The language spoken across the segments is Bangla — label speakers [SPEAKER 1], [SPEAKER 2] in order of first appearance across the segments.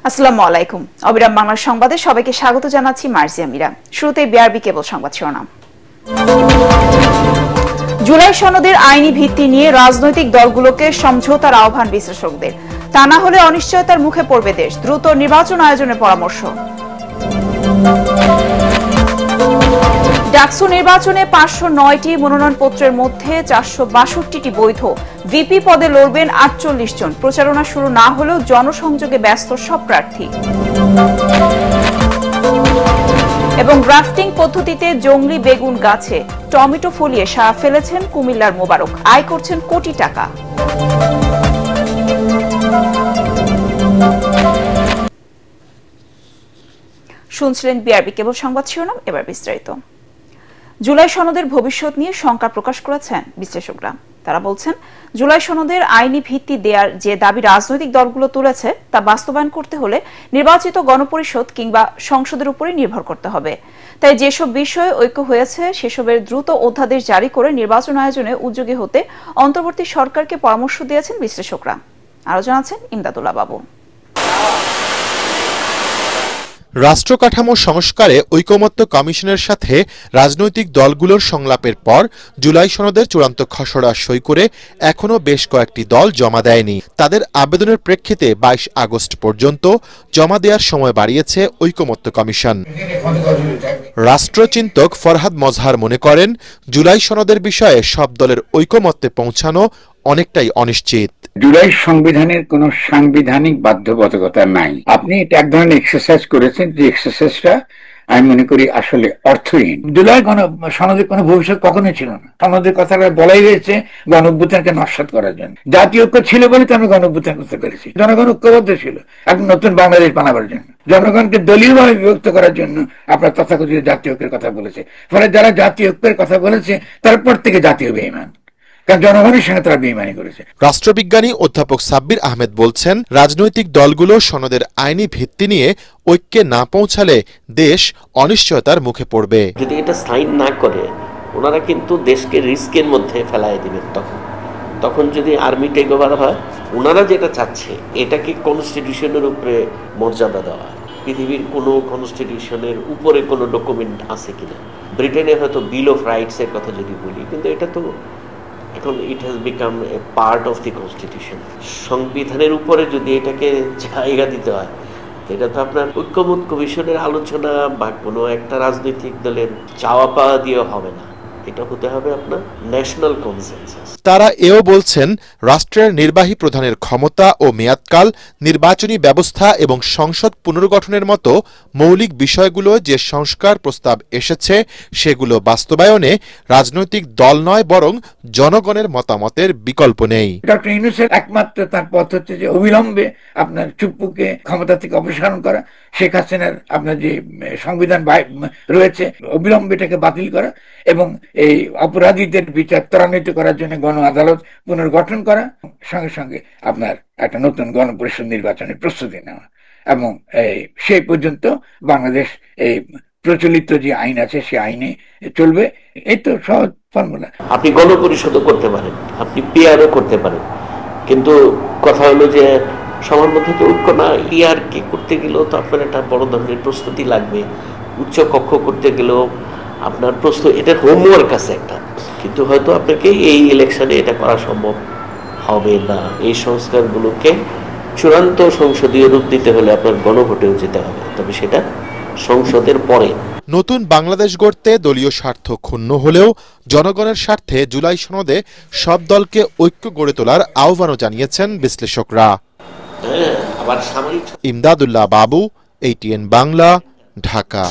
[SPEAKER 1] আসসালামু আলাইকুম। অবিরাম বাংলা সংবাদে সবাইকে স্বাগত জানাচ্ছি মার্জিয়া মীরা। শুরুতেই বিআরবি কেবল সংবাদ শিরোনাম। জুলাই সনদের আইনি ভিত্তি নিয়ে রাজনৈতিক দলগুলোকে সমঝোতার আহ্বান বিশ্লেষকদের। তা না হলে অনিশ্চয়তার মুখে পড়বে দেশ, দ্রুত নির্বাচন আয়োজনের পরামর্শ। ডাকসু নির্বাচনে 509টি মনোনয়নপত্রের মধ্যে 462টি বৈধ। ভিপি পদে লড়বেন 48 জন। প্রচারণা শুরু না হলেও জনসংযোগে ব্যস্ত সব প্রার্থী। এবং গ্রাফটিং পদ্ধতিতে জংলি বেগুন গাছে টমেটো ফলিয়ে সাড়া ফেলেছেন কুমিল্লার মোবারক। আয় করছেন কোটি টাকা। শুনছিলেন বিআরবি কেবল সংবাদ শিরোনাম, এবার বিস্তারিত। জুলাই সনদের ভবিষ্যৎ নিয়ে শঙ্কা প্রকাশ করেছেন বিশ্লেষকরা। তারা বলছেন, জুলাই সনদের আইনি ভিত্তি দেওয়ার যে দাবি রাজনৈতিক দলগুলো তুলেছে তা বাস্তবায়ন করতে হলে নির্বাচিত গণপরিষদ কিংবা সংসদের উপরে নির্ভর করতে হবে। তাই যেসব বিষয়ে ঐক্য হয়েছে সেসবের দ্রুত অধ্যাদেশ জারি করে নির্বাচন আয়োজনে উদ্যোগী হতে অন্তর্বর্তী সরকারকে পরামর্শ দিয়েছেন বিশ্লেষকরা। আরো জানাচ্ছেন ইমদাদুল্লাহ বাবু।
[SPEAKER 2] রাষ্ট্র কাঠামো সংস্কারে ঐকমত্য কমিশনের সাথে রাজনৈতিক দলগুলোর সংলাপের পর জুলাই সনদের চূড়ান্ত খসড়া সই করে এখনও বেশ কয়েকটি দল জমা দেয়নি। তাদের আবেদনের প্রেক্ষিতে 22 আগস্ট পর্যন্ত জমা দেওয়ার সময় বাড়িয়েছে ঐকমত্য কমিশন। রাষ্ট্রচিন্তক ফরহাদ মজহার মনে করেন, জুলাই সনদের বিষয়ে সব দলের ঐকমত্যে পৌঁছানো অনেকটাই অনিশ্চিত।
[SPEAKER 3] জুলাই সংবিধানের কোন সাংবিধানিক বাধ্যবাধকতা নাই। আপনি এটা এক ধরনের এক্সারসাইজ করেছেন, যে এক্সারসাইজটা আমি মনে করি আসলে অর্থহীন। জুলাই সনদের কোনো ভবিষ্যৎ কখনোই ছিল না। সনদের কথাটা বলাই রয়েছে গণ অভ্যুত্থানকে নস্যাৎ করার জন্য। জাতীয় ঐক্য ছিল বলে তো আমরা গণ অভ্যুত্থান করতে পেরেছি। জনগণ ঐক্যবদ্ধ ছিল এক নতুন বাংলাদেশ বানাবার জন্য, জনগণকে দলীয়ভাবে বিভক্ত করার জন্য আপনার তথাকথিত জাতীয় ঐক্যের কথা বলেছে। ফলে যারা জাতীয় ঐক্যের কথা বলেছে তারপর থেকে জাতীয় বেঈমান, জনগণের সঙ্গে তারা বেঈমানি করেছে।
[SPEAKER 2] রাষ্ট্রবিজ্ঞানী অধ্যাপক সাব্বির আহমেদ বলছেন, রাজনৈতিক দলগুলো সনদের আইনি ভিত্তি নিয়ে ঐক্যে না পৌঁছালে দেশ অনিশ্চয়তার মুখে পড়বে।
[SPEAKER 4] যদি এটা সাইন না করে ওনারা কিন্তু দেশকে রিস্কের মধ্যে ফেলাই দিবেন। তখন যদি আর্মি টেক ওভার হয়, ওনারা যেটা চাচ্ছে এটাকে কনস্টিটিউশনের উপরে মর্যাদা দেওয়া। পৃথিবীর কোনো কনস্টিটিউশনের উপরে কোনো ডকুমেন্ট আছে কিনা? ব্রিটেনে হয়তো বিল অফ রাইটস এর কথা যদি বলি, কিন্তু এটা তো এখন it has become a part of the constitution. সংবিধানের উপরে যদি এটাকে জায়গা দিতে হয়, এটা তো আপনার ঐক্যমত্য কমিশনের আলোচনা বা কোনো একটা রাজনৈতিক দলের চাওয়া পাওয়া দিয়ে হবে না। এটা হতে হবে আপনার ন্যাশনাল কনসেনসাস।
[SPEAKER 2] তারা এও বলছেন, রাষ্ট্রের নির্বাহী প্রধানের ক্ষমতা ও মেয়াদকাল, নির্বাচনী ব্যবস্থা এবং সংসদ পুনর্গঠনের মতো মৌলিক বিষয়গুলো যে সংস্কার প্রস্তাব এসেছে সেগুলো বাস্তবায়নে রাজনৈতিক দল নয় বরং জনগণের মতামতের বিকল্প নেই।
[SPEAKER 3] ডক্টর ইউনূসের একমাত্র তার পথ হচ্ছে যে অবিলম্বে আপনার চুপ্পুকে ক্ষমতা থেকে অপসারণ করা, শেখ হাসিনার আপনার যে সংবিধান রয়েছে অবিলম্বে এটাকে বাতিল করা এবং এই অপরাধীদের বিচার ত্বরান্বিত করার জন্য গণ আদালত পুনর্গঠন করা, সঙ্গে সঙ্গে আপনার একটা নতুন গণপরিষদ নির্বাচনের প্রস্তুতি নেওয়া এবং সেই পর্যন্ত বাংলাদেশ এই প্রচলিত যে আইন আছে সে আইনে চলবে। এই তো সহজ ফর্মুলা।
[SPEAKER 4] আপনি গণপরিষদও করতে পারেন, আপনি পিআরও করতে পারেন, কিন্তু কথা হলো যে সবার মধ্যে তো ঐক্য না। পিআর কে করতে গেলেও তো আপনার একটা বড় ধরনের প্রস্তুতি লাগবে। উচ্চ কক্ষ করতে গেলেও আপনার এটার হোমওয়ার্ক আছে একটা, কিন্তু হয়তো আপনাকে এই ইলেকশনে এটা করা সম্ভব হবে না। এই সংস্কারগুলোকে চূড়ান্ত সংসদীয় রূপ দিতে হলে আপনার গণভোটেও যেতে হবে, তবে সেটা সংসদের পরে।
[SPEAKER 2] নতুন বাংলাদেশ গড়তে দলীয় স্বার্থ ক্ষুণ্ণ হলেও জনগণের স্বার্থে জুলাই সনদে সব দলকে ঐক্য গড়ে তোলার আহ্বানও জানিয়েছেন বিশ্লেষকরা। ইমদাদুল্লাহ বাবু, ATN বাংলা, ঢাকা।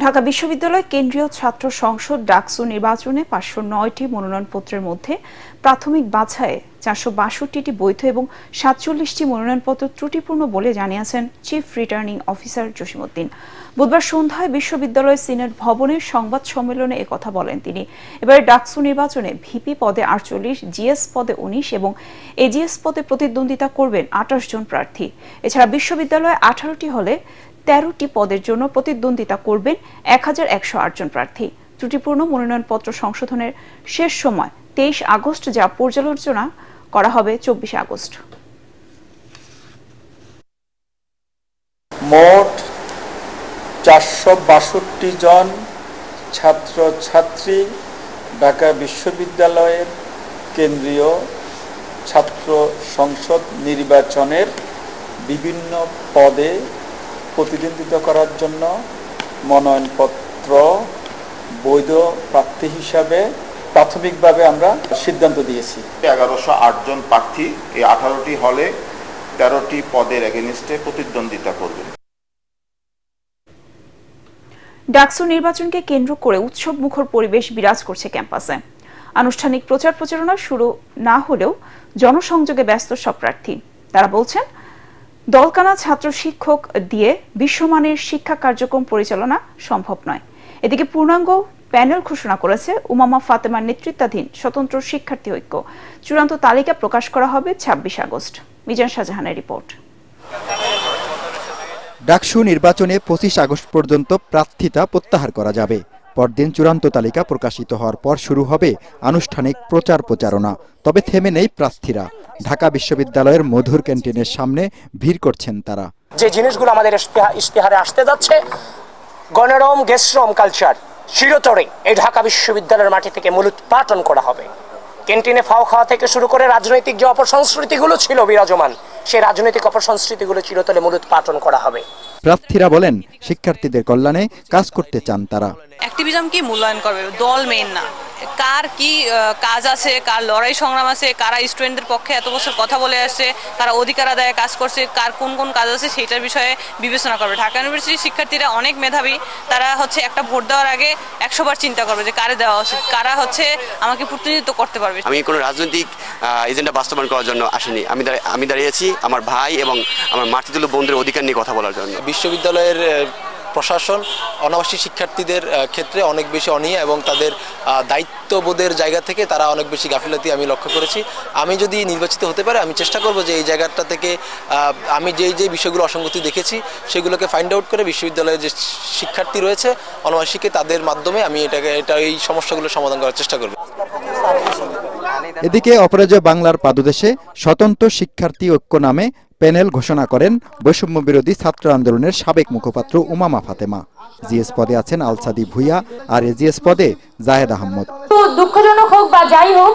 [SPEAKER 1] ঢাকা বিশ্ববিদ্যালয় কেন্দ্রীয় ছাত্র সংসদ ডাকসু নির্বাচনে 509টি মনোনয়নপত্রের মধ্যে প্রাথমিক বাছাইয়ে 462টি বৈধ এবং 47টি মনোনয়নপত্র ত্রুটিপূর্ণ বলে জানিয়েছেন চিফ রিটার্নিং অফিসার জসিমউদ্দিন। বুধবার সন্ধ্যায় বিশ্ববিদ্যালয় সিনেট ভবনের সংবাদ সম্মেলনে একথা বলেন তিনি। এবারে ডাকসু নির্বাচনে ভিপি পদে 48, জিএস পদে 19 এবং এজিএস পদে প্রতিদ্বন্দ্বিতা করবেন 28 জন প্রার্থী। এছাড়া বিশ্ববিদ্যালয়ে 18টি হলে 13টি পদের জন্য প্রতিদ্বন্দ্বিতা করবেন 1108 জন প্রার্থী। ত্রুটিপূর্ণ মনোনয়নপত্র সংশোধনের শেষ সময় 23 আগস্ট, যা পর্যালোচনা করা হবে 24 আগস্ট।
[SPEAKER 5] মোট 462 জন ছাত্রছাত্রী ঢাকা বিশ্ববিদ্যালয়ের কেন্দ্রীয় ছাত্র সংসদ নির্বাচনের বিভিন্ন পদে প্রতিদ্বন্দ্বিতা করার জন্য মনোনয়নপত্র বৈধ প্রার্থী হিসাবে প্রাথমিকভাবে আমরা সিদ্ধান্ত দিয়েছি।
[SPEAKER 6] 1108 জন প্রার্থী এই 18টি হলে 13টি পদের এগেইনস্টে প্রতিদ্বন্দ্বিতা করবেন।
[SPEAKER 1] ডাকসু নির্বাচনকে কেন্দ্র করে উৎসব মুখর পরিবেশ বিরাজ করছে ক্যাম্পাসে। আনুষ্ঠানিক প্রচার প্রচারণা শুরু না হলেও জনসংযোগে ব্যস্ত সব প্রার্থী। তারা বলছেন, দলকানা ছাত্র শিক্ষক দিয়ে বিশ্বমানের শিক্ষা কার্যক্রম পরিচালনা সম্ভব নয়। এদিকে পূর্ণাঙ্গ প্যানেল ঘোষণা করেছে উমামা ফাতেমার নেতৃত্বাধীন স্বতন্ত্র শিক্ষার্থী ঐক্য। চূড়ান্ত তালিকা প্রকাশ করা হবে 26 আগস্ট। মিজান শাহজাহানের রিপোর্ট।
[SPEAKER 7] ডাকসু নির্বাচনে 25 আগস্ট পর্যন্ত প্রার্থিতা প্রত্যাহার করা যাবে। পরদিন চূড়ান্ত তালিকা প্রকাশিত হওয়ার পর শুরু হবে আনুষ্ঠানিক প্রচার প্রচারণা। তবে থেমে নেই প্রার্থীরা। ঢাকা বিশ্ববিদ্যালয়ের মধুর ক্যান্টিনের সামনে ভিড় করছেন তারা।
[SPEAKER 8] যে জিনিসগুলো আমাদের ইশতেহারে আসতে যাচ্ছে, গণরম গেস্টরম কালচার চিরতরে এই ঢাকা বিশ্ববিদ্যালয়ের মাটি থেকে মূলোৎপাটন করা হবে। ক্যান্টিনে ফাও খাওয়া থেকে শুরু করে রাজনৈতিক যে অপসংস্কৃতিগুলো ছিল বিরাজমান, সেই রাজনৈতিক অপসংস্কৃতিগুলো চিরতরে মূলোৎপাটন করা হবে।
[SPEAKER 7] প্রার্থীরা বলেন, শিক্ষার্থীদের কল্যাণে কাজ করতে চান তারা।
[SPEAKER 9] অ্যাক্টিভিজম কি মূল্যায়ন করবে, দল মেইন না। কার কি কাজ আছে, কার লড়াই সংগ্রাম আছে, কারা স্টুডেন্টদের পক্ষে এত বছর কথা বলে আসছে, কারা অধিকার আদায়ে কাজ করছে, কার কোন কোন কাজ আছে, সেটার বিষয়ে বিবেচনা করবে। ঢাকা ইউনিভার্সিটির শিক্ষার্থীরা অনেক মেধাবী। তারা একটা ভোট দেওয়ার আগে 100 বার চিন্তা করবে যে কারে দেওয়া উচিত, কারা আমাকে প্রতিনিধিত্ব করতে পারবে।
[SPEAKER 10] আমি কোনো রাজনৈতিক এজেন্ডা বাস্তবায়ন করার জন্য আসিনি। আমি দাঁড়িয়েছি আমার ভাই এবং আমার মাতৃতুল্য বন্ধুদের অধিকার নিয়ে কথা বলার জন্য।
[SPEAKER 11] বিশ্ববিদ্যালয়ের প্রশাসন অনাবাসিক শিক্ষার্থীদের ক্ষেত্রে অনেক বেশি অনীহা এবং তাদের দায়িত্ববোধের জায়গা থেকে তারা অনেক বেশি গাফিলতি আমি লক্ষ্য করেছি। আমি যদি নির্বাচিত হতে পারে, আমি চেষ্টা করব যে এই জায়গাটা থেকে আমি যে বিষয়গুলো অসঙ্গতি দেখেছি সেগুলোকে ফাইন্ড আউট করে বিশ্ববিদ্যালয়ের যে শিক্ষার্থী রয়েছে অনাবাসিকে, তাদের মাধ্যমে আমি এই সমস্যাগুলো সমাধান করার চেষ্টা করব।
[SPEAKER 7] এদিকে অপরাজয় বাংলার পাদদেশে স্বতন্ত্র শিক্ষার্থী ঐক্য নামে প্যানেল ঘোষণা করেন বৈষম্য বিরোধী ছাত্র আন্দোলনের সাবেক মুখপাত্র উমামা ফাতেমা। জিএস পদে আছেন আলসাদি ভুইয়া আর এজিএস পদে জাহেদ আহমদ।
[SPEAKER 12] তো দুঃখজনক হোক বা যাই হোক,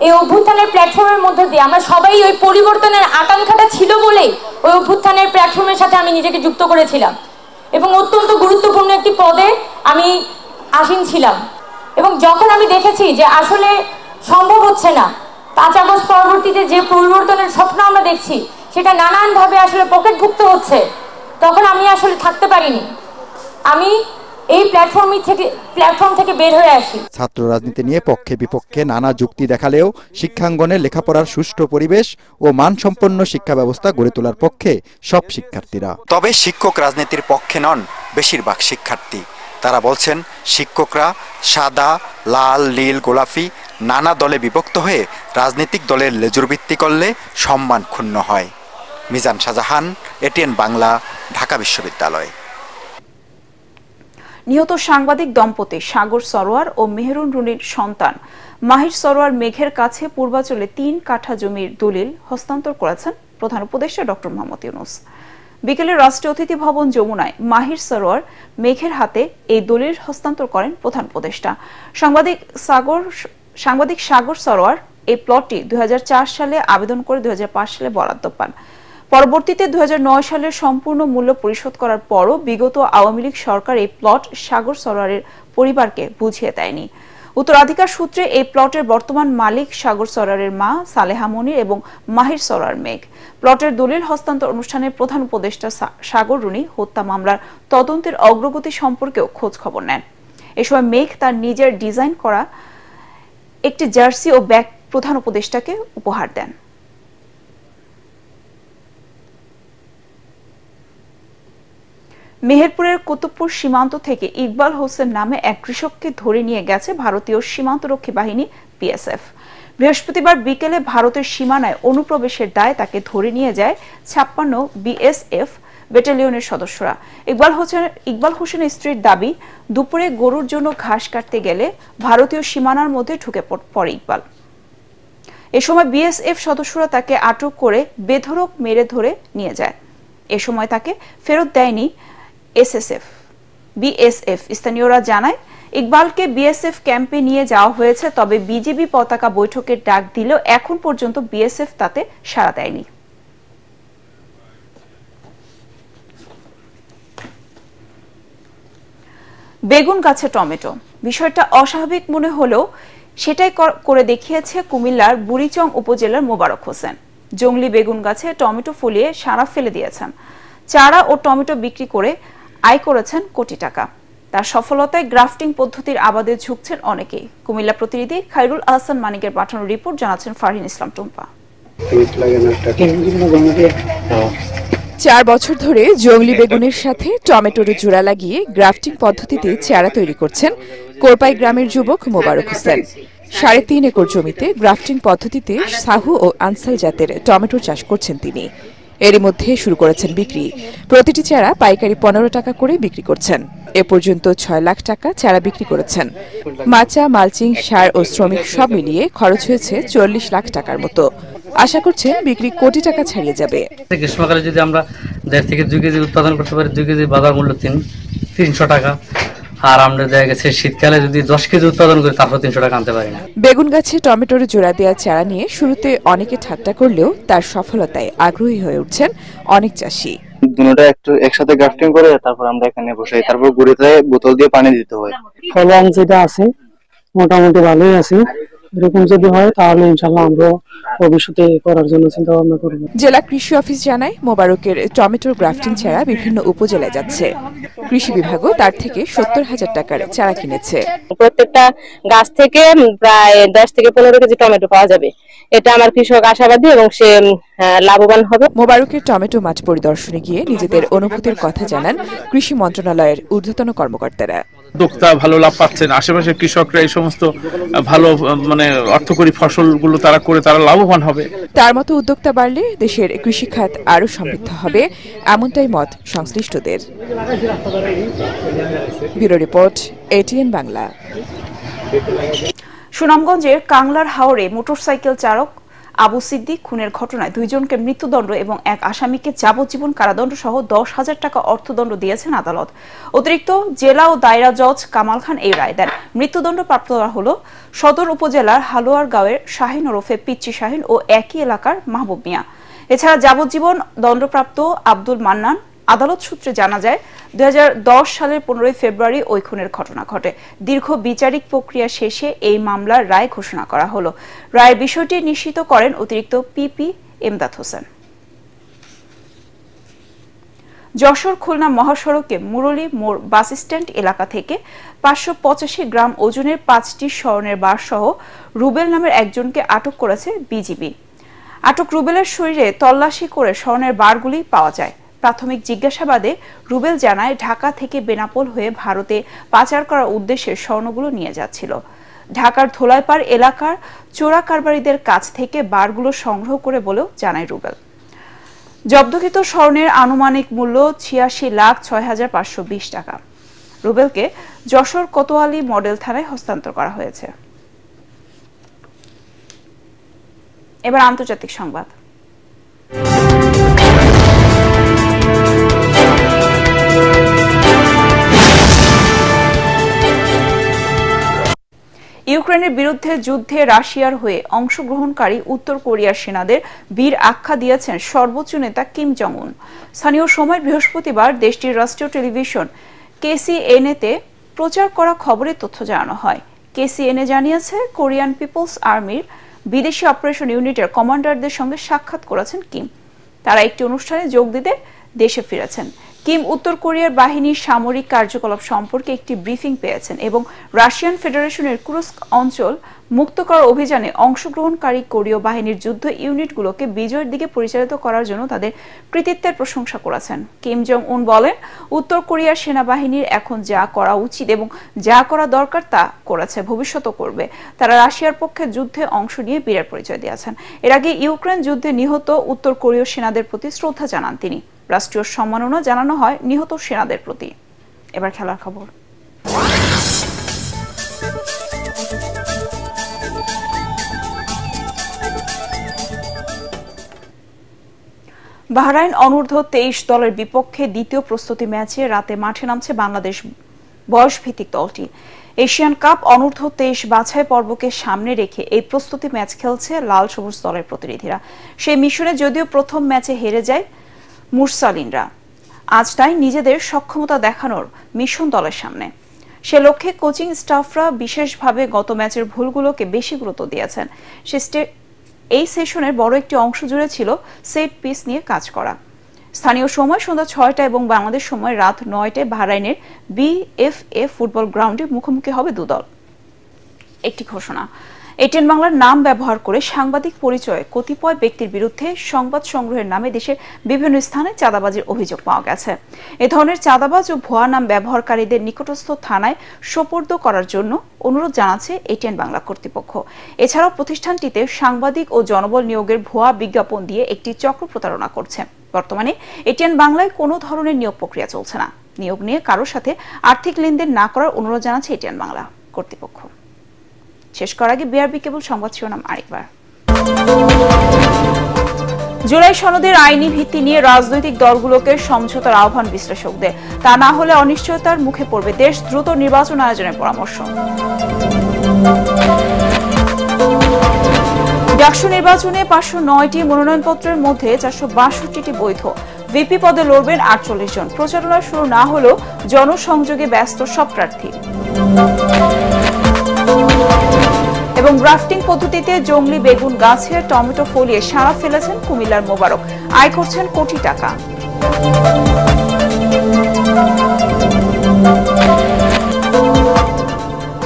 [SPEAKER 12] এই অভ্যুত্থানের প্ল্যাটফর্মের মধ্যে দিয়ে আমরা সবাই ওই পরিবর্তনের আকাঙ্ক্ষাটা ছিল বলেই ওই অভ্যুত্থানের প্ল্যাটফর্মের সাথে আমি নিজেকে যুক্ত করেছিলাম এবং অত্যন্ত গুরুত্বপূর্ণ একটি পদে আমি আসীন ছিলাম। এবং যখন আমি দেখেছি যে আসলে সম্ভব হচ্ছে না, 5 আগস্ট পরবর্তীতে যে পরিবর্তনের স্বপ্ন আমরা দেখছি সেটা নানানভাবে আসলে পকেটভুক্ত হচ্ছে, তখন আমি আসলে থাকতে পারিনি। আমি এই প্ল্যাটফর্ম থেকে বের হয়ে আসি।
[SPEAKER 7] ছাত্র রাজনীতি নিয়ে পক্ষে বিপক্ষে নানা যুক্তি দেখালেও শিক্ষাঙ্গনে লেখাপড়ার সুষ্ঠু পরিবেশ ও মানসম্পন্ন শিক্ষা ব্যবস্থা গড়ে তোলার পক্ষে সব শিক্ষার্থীরা।
[SPEAKER 13] তবে শিক্ষক রাজনীতির পক্ষে নন বেশিরভাগ শিক্ষার্থী। তারা বলছেন, শিক্ষকরা সাদা, লাল, নীল, গোলাপি নানা দলে বিভক্ত হয়ে রাজনৈতিক দলের লেজুর ভিত্তি করলে সম্মান ক্ষুণ্ণ হয়। মিজান শাহজাহান, এটিএন বাংলা, ঢাকা বিশ্ববিদ্যালয়।
[SPEAKER 1] নিহত সাংবাদিক দম্পতি সাগর সরোয়ার ও মেহেরুন রুনির সন্তান মাহির সরোয়ার মেঘের কাছে পূর্বাঞ্চলে 3 কাঠা জমির দলিল হস্তান্তর করেছেন প্রধান উপদেষ্টা ডক্টর মোহাম্মদ ইউনূস। বিকেলে রাষ্ট্রীয় অতিথি ভবন যমুনায় মাহির সরোয়ার মেঘের হাতে এই দলিল হস্তান্তর করেন প্রধান উপদেষ্টা। সাংবাদিক সাগর সরোয়ার এই প্লটটি 2004 সালে আবেদন করে 2005 সালে বরাদ্দ পান। পরবর্তীতে 2009 সালের সম্পূর্ণ মূল্য পরিশোধ করার পরও বিগত আওয়ামী লীগ সরকার এই প্লট সাগর সরোয়ারের পরিবারকে বুঝিয়ে দেয়নি। উত্তরাধিকার সূত্রে এই প্লটের বর্তমান মালিক সাগর সরোয়ারের মা সালেহা মনির এবং মাহির সরোয়ার মেঘ। প্লটের দলিল হস্তান্তর অনুষ্ঠানে প্রধান উপদেষ্টা সাগর রুনি হত্যা মামলার তদন্তের অগ্রগতি সম্পর্কেও খোঁজ খবর নেন। এ সময় মেঘ তার নিজের ডিজাইন করা একটি জার্সি ও ব্যাগ প্রধান উপদেষ্টাকে উপহার দেন। মেহেরপুরের কুতুবপুর সীমান্ত থেকে ইকবাল হোসেন নামে এক কৃষককে ধরে নিয়ে গেছে ভারতীয় সীমান্তরক্ষী বাহিনী বিএসএফ। বৃহস্পতিবার বিকেলে ভারতের সীমানায় অনুপ্রবেশের দায়ে তাকে ধরে নিয়ে যায় 56 বিএসএফ ব্যাটালিয়নের সদস্যরা। ইকবাল হোসেনের স্ত্রীর দাবি, দুপুরে গরুর জন্য ঘাস কাটতে গেলে ভারতীয় সীমানার মধ্যে ঢুকে পড়ে ইকবাল। এ সময় বিএসএফ সদস্যরা তাকে আটক করে বেধড়ক মেরে ধরে নিয়ে যায়। এ সময় তাকে ফেরত দেয়নি বিএসএফ। স্থানীয়রা জানায় ইকবালকে বিএসএফ ক্যাম্পে নিয়ে যাওয়া হয়েছে, তবে বিজিবি পতাকা বৈঠকের ডাক দিলেও এখন পর্যন্ত বিএসএফ তাতে সাড়া দেয়নি। বেগুন গাছে টমেটো, বিষয়টা অস্বাভাবিক মনে হলেও সেটাই করে দেখিয়েছে কুমিল্লার বুড়িচং উপজেলার মোবারক হোসেন। জংলি বেগুন গাছে টমেটো ফলিয়ে সারা ফেলে দিয়েছেন। চারা ও টমেটো বিক্রি করে আয় করেছেন কোটি টাকা। তার সফলতায় গ্রাফটিং পদ্ধতির আবাদে ঝুঁকছেন অনেকেই। কুমিল্লা প্রতিনিধি খায়রুল আহসান মানিকের পাঠানো রিপোর্ট, জানাচ্ছেন ফারহিন ইসলাম টুম্পা।
[SPEAKER 14] 4 বছর ধরে জংলি বেগুনের সাথে টমেটোর জোড়া লাগিয়ে গ্রাফটিং পদ্ধতিতে চারা তৈরি করছেন কোরপাই গ্রামের যুবক মোবারক হোসেন। 3.5 একর জমিতে গ্রাফটিং পদ্ধতিতে সাহু ও আনসাল জাতের টমেটোর চাষ করছেন তিনি। এরই মধ্যে শুরু করেছেন বিক্রি। প্রতিটি চারা পাইকারি 15 টাকা করে বিক্রি করছেন। এ পর্যন্ত 6 লাখ টাকা চারা বিক্রি করেছেন। মাচা, মালচিং, সার ও শ্রমিক সব মিলিয়ে খরচ হয়েছে 40 লাখ টাকার মতো। আশা করছেন বিক্রি কোটি টাকা ছাড়িয়ে যাবে।
[SPEAKER 15] গ্রীষ্মকালে যদি আমরা 1.5 থেকে 2 কেজি উৎপাদন করতে পারি, 2 কেজি বাজার মূল্য 300 টাকা। আর আমরা দেখা গেছে শীতকালে যদি 10 কেজি উৎপাদন করি তারপর 300 টাকা আনতে পারি না।
[SPEAKER 14] বেগুন গাছে টমেটোর জোড়া দেওয়া চারা নিয়ে শুরুতে অনেকে ঠাট্টা করলেও তার সফলতায় আগ্রহী হয়ে উঠছেন অনেক চাষি।
[SPEAKER 16] দুটোটা একসাথে গ্রাফটিং করে তারপর আমরা এখানে বসাই, তারপর গুঁড়িতে বোতল দিয়ে পানি দিতে হয়।
[SPEAKER 17] ফলন যেটা আছে মোটামুটি ভালোই আছে। এরকম যদি হয় তাহলে ইনশাআল্লাহ আমরা ভবিষ্যতে করার জন্য চিন্তা ভাবনা করব।
[SPEAKER 14] জেলা কৃষি অফিস জানায় মোবারকের টমেটোর গ্রাফটিং চারা বিভিন্ন উপজেলায় যাচ্ছে। কৃষি বিভাগও তার থেকে 70,000 টাকার চারা কিনেছে।
[SPEAKER 18] প্রত্যেকটা গাছ থেকে প্রায় 10 থেকে 15 কেজি টমেটো পাওয়া যাবে। এটা আমার কৃষক আশাবাদী এবং সে লাভবান হবে।
[SPEAKER 14] মোবারকের টমেটো মাঠ পরিদর্শনে গিয়ে নিজেদের অনুভূতির কথা জানান কৃষি মন্ত্রণালয়ের ঊর্ধ্বতন কর্মকর্তারা।
[SPEAKER 19] উদ্যোক্তা ভালো লাভ পাচ্ছেন, আশেপাশের কৃষকরা এই সমস্ত ভালো অর্থকরী ফসলগুলো তারা করে তারা লাভবান হবে।
[SPEAKER 14] তার মতো উদ্যোক্তা বাড়লে দেশের কৃষি খাত আরো সমৃদ্ধ হবে, এমনটাই মত সংশ্লিষ্টদের। Bureau report, ATN Bangla.
[SPEAKER 1] সুনামগঞ্জের কাংলার হাওরে মোটরসাইকেল চালক আবু সিদ্দিক খুনের ঘটনায় 2 জনকে মৃত্যুদণ্ড এবং 1 আসামিকে যাবজ্জীবন কারাদণ্ড সহ 10,000 টাকা অর্থদণ্ড দিয়েছেন আদালত। অতিরিক্ত জেলা ও দায়রা জজ কামাল খান এই রায় দেন। মৃত্যুদণ্ডপ্রাপ্তরা হল সদর উপজেলার হালুয়ারগাঁওয়ের শাহিন ওরফে পিচ্চি শাহিন ও একই এলাকার মাহবুব মিয়া। এছাড়া যাবজ্জীবন দণ্ডপ্রাপ্ত আব্দুল মান্নান। আদালত সূত্রে জানা যায় 2010 সালের 15 ফেব্রুয়ারি ওই খুনের ঘটনা ঘটে। দীর্ঘ বিচারিক প্রক্রিয়া শেষে এই মামলার রায় ঘোষণা করা হলো। রায়ের বিষয়টি নিশ্চিত করেন অতিরিক্ত পিপি এমদাদ হোসেন। যশোর খুলনা মহাসড়কে মুরলী মোড় বাস স্ট্যান্ড এলাকা থেকে 585 গ্রাম ওজনের 5টি স্বর্ণের বার সহ রুবেল নামের একজনকে আটক করেছে বিজিবি। আটক রুবেলের শরীরে তল্লাশি করে স্বর্ণের বারগুলি পাওয়া যায়। প্রাথমিক জিজ্ঞাসাবাদে রুবেল জানায় ঢাকা থেকে বেনাপোল হয়ে ভারতে পাচার করার উদ্দেশ্যে স্বর্ণগুলো নিয়ে যাচ্ছিল। ঢাকার ধোলাইপাড় এলাকার চোরা কারবারিদের কাছ থেকে বারগুলো সংগ্রহ করে বলেও জানায় রুবেল। জব্দকৃত স্বর্ণের আনুমানিক মূল্য 86,06,520 টাকা। রুবেলকে যশোর কোতোয়ালি মডেল থানায় হস্তান্তর করা হয়েছে। এবার আন্তর্জাতিক সংবাদ। ইউক্রেনের বিরুদ্ধে যুদ্ধে রাশিয়ার হয়ে অংশগ্রহণকারী উত্তর কোরিয়ার সেনাদের বীর আখ্যা দিয়েছেন সর্বোচ্চ নেতা কিম জং উন। স্থানীয় সময় বৃহস্পতিবার দেশটির রাষ্ট্রীয় টেলিভিশন KCNA-তে প্রচার করা খবরে তথ্য জানানো হয়। KCNA জানিয়েছে কোরিয়ান পিপলস আর্মির বিদেশি অপারেশন ইউনিটের কমান্ডারদের সঙ্গে সাক্ষাৎ করেছেন কিম। তারা একটি অনুষ্ঠানে যোগ দিতে দেশে ফিরেছেন। কিম উত্তর কোরিয়ার বাহিনীর সামরিক কার্যকলাপ সম্পর্কে একটি ব্রিফিং পেয়েছেন এবং রাশিয়ান ফেডারেশনের কুরস্ক অঞ্চল মুক্ত করার অভিযানে অংশগ্রহণকারী কোরীয় বাহিনীর যুদ্ধ ইউনিটগুলোকে বিজয়ের দিকে পরিচালিত করার জন্য তাদের কৃতিত্বের প্রশংসা করেছেন। কিম জং উন বলেন, উত্তর কোরিয়ার সেনাবাহিনীর এখন যা করা উচিত এবং যা করা দরকার তা করেছে, ভবিষ্যতও করবে। তারা রাশিয়ার পক্ষে যুদ্ধে অংশ নিয়ে বীরের পরিচয় দিয়েছেন। এর আগে ইউক্রেন যুদ্ধে নিহত উত্তর কোরীয় সেনাদের প্রতি শ্রদ্ধা জানান তিনি। রাষ্ট্রীয় সম্মাননা জানানো হয় নিহত সেনাদের প্রতি। এবার খেলার খবর। বাহরাইন অনূর্ধ্ব 23 দলের বিপক্ষে দ্বিতীয় প্রস্তুতি ম্যাচে রাতে মাঠে নামছে বাংলাদেশ বয়সভিত্তিক দলটি। এশিয়ান কাপ অনূর্ধ্ব 23 বাছাই পর্বকে সামনে রেখে এই প্রস্তুতি ম্যাচ খেলছে লাল সবুজ দলের প্রতিনিধিরা। সেই মিশনে যদিও প্রথম ম্যাচে হেরে যায় মুরসালিনরা, আজ তাই নিজেদের সক্ষমতা দেখানোর মিশন দলের সামনে। সে লক্ষ্যে কোচিং স্টাফরা বিশেষভাবে গত ম্যাচের ভুলগুলোকে বেশি গুরুত্ব দিয়েছেন। এই সেশনের বড় একটি অংশ জুড়ে ছিল সেট পিস নিয়ে কাজ করা। স্থানীয় সময় সন্ধ্যা 6টা এবং বাংলাদেশ সময় রাত 9টায় বাহরাইনের বিএফএ ফুটবল গ্রাউন্ডে মুখোমুখি হবে দুদল। একটি ঘোষণা, এটিএন বাংলার নাম ব্যবহার করে সাংবাদিক পরিচয়ে কতিপয় ব্যক্তির বিরুদ্ধে সংবাদ সংগ্রহের নামে দেশের বিভিন্ন স্থানে চাঁদাবাজির অভিযোগ পাওয়া গেছে। এ ধরনের চাঁদাবাজ ও ভুয়া নাম ব্যবহারকারীদের নিকটস্থ থানায় সোপর্দ করার জন্য অনুরোধ জানাচ্ছে এটিএন বাংলা কর্তৃপক্ষ। এছাড়াও প্রতিষ্ঠানটিতে সাংবাদিক ও জনবল নিয়োগের ভুয়া বিজ্ঞাপন দিয়ে একটি চক্র প্রতারণা করছে। বর্তমানে এটিএন বাংলায় কোনো ধরনের নিয়োগ প্রক্রিয়া চলছে না। নিয়োগ নিয়ে কারোর সাথে আর্থিক লেনদেন না করার অনুরোধ জানাচ্ছে এটিএন বাংলা কর্তৃপক্ষ। শেষ করার আগে বিআরবি কেবল সংবাদ শিরোনাম আরেকবার। জুলাই সনদের আইনি ভিত্তি নিয়ে রাজনৈতিক দলগুলোকে সমঝোতার আহ্বান বিশ্লেষকদের। তা না হলে অনিশ্চয়তার মুখে পড়বে দেশ, দ্রুত নির্বাচন আয়োজনের পরামর্শ। ডাকসু নির্বাচনে 509টি মনোনয়নপত্রের মধ্যে 462টি বৈধ। ভিপি পদে লড়বেন 48 জন। প্রচারণা শুরু না হলেও জনসংযোগে ব্যস্ত সব প্রার্থী। এবং গ্রাফটিং পদ্ধতিতে জংলি বেগুন গাছে টমেটো ফলিয়ে সাড়া ফেলেছেন কুমিল্লার মোবারক, আয় করছেন কোটি টাকা।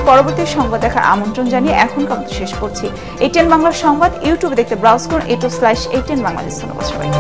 [SPEAKER 1] পরবর্তী সংবাদ দেখার আমন্ত্রণ জানিয়ে এখনকার মতো শেষ করছি। এটিএন বাংলার সংবাদ ইউটিউবে দেখতে ব্রাউজ করুন, a2/ATN বাংলাদেশ। ধন্যবাদ সবাইকে।